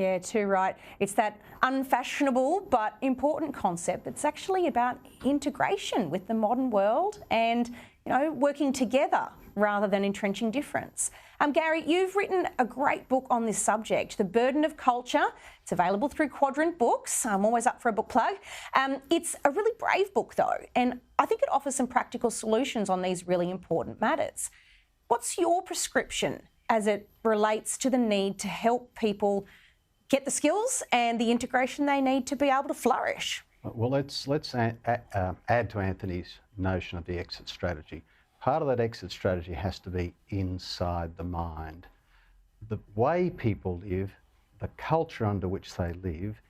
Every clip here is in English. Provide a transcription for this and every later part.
Yeah, too right. It's that unfashionable but important concept that's actually about integration with the modern world and, working together rather than entrenching difference. Gary, you've written a great book on this subject, The Burden of Culture. It's available through Quadrant Books. I'm always up for a book plug. It's a really brave book though, and I think it offers some practical solutions on these really important matters. What's your prescription as it relates to the need to help people get the skills and the integration they need to be able to flourish? Well, let's add to Anthony's notion of the exit strategy. Part of that exit strategy has to be inside the mind. The way people live, the culture under which they live,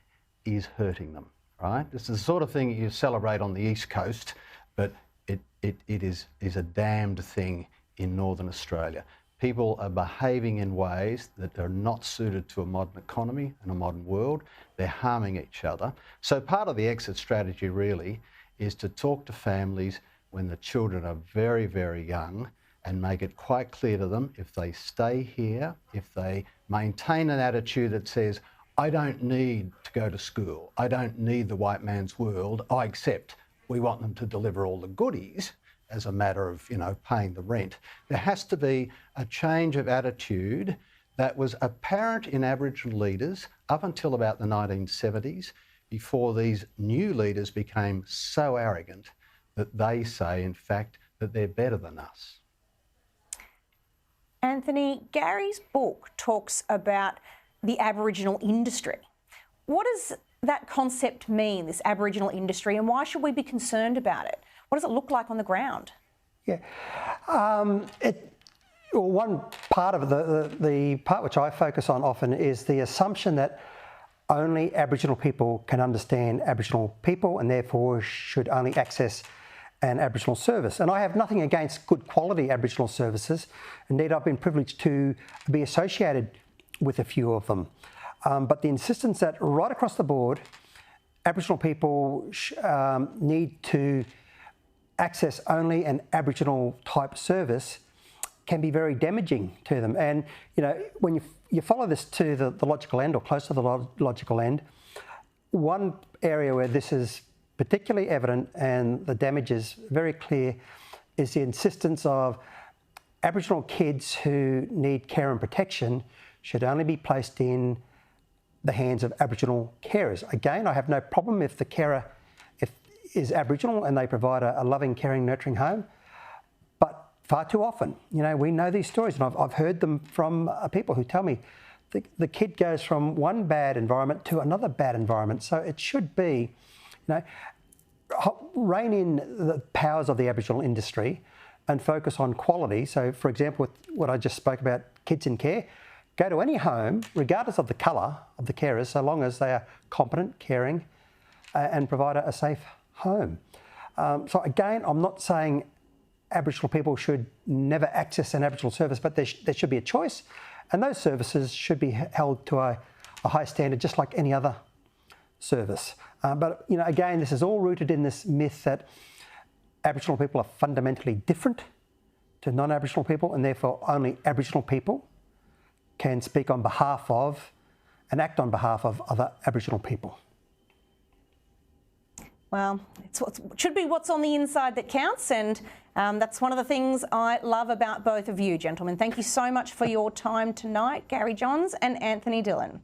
is hurting them, right? This is the sort of thing you celebrate on the East Coast, but it is a damned thing in Northern Australia. People are behaving in ways that are not suited to a modern economy and a modern world. They're harming each other. So part of the exit strategy really is to talk to families when the children are very, very young and make it quite clear to them, if they stay here, if they maintain an attitude that says, I don't need to go to school, I don't need the white man's world, I accept we want them to deliver all the goodies as a matter of, paying the rent. There has to be a change of attitude that was apparent in Aboriginal leaders up until about the 1970s, before these new leaders became so arrogant that they say, in fact, that they're better than us. Anthony, Gary's book talks about the Aboriginal industry. What does that concept mean, this Aboriginal industry, and why should we be concerned about it? What does it look like on the ground? Yeah, one part of the part which I focus on often is the assumption that only Aboriginal people can understand Aboriginal people and therefore should only access an Aboriginal service. And I have nothing against good quality Aboriginal services. Indeed, I've been privileged to be associated with a few of them. But the insistence that right across the board, Aboriginal people need to access only an Aboriginal type service can be very damaging to them. And, when you follow this to the logical end or close to the logical end, one area where this is particularly evident and the damage is very clear is the insistence of Aboriginal kids who need care and protection should only be placed in the hands of Aboriginal carers. Again, I have no problem if the carer is Aboriginal and they provide a loving, caring, nurturing home. But far too often, we know these stories, and I've heard them from people who tell me the kid goes from one bad environment to another bad environment. So it should be, rein in the powers of the Aboriginal industry and focus on quality. So, for example, with what I just spoke about, kids in care, go to any home, regardless of the colour of the carers, so long as they are competent, caring, and provide a safe home. So again, I'm not saying Aboriginal people should never access an Aboriginal service, but there should be a choice, and those services should be held to a high standard, just like any other service. But again, this is all rooted in this myth that Aboriginal people are fundamentally different to non-Aboriginal people, and therefore only Aboriginal people can speak on behalf of and act on behalf of other Aboriginal people. Well, it should be what's on the inside that counts, and that's one of the things I love about both of you, gentlemen. Thank you so much for your time tonight, Gary Johns and Anthony Dillon.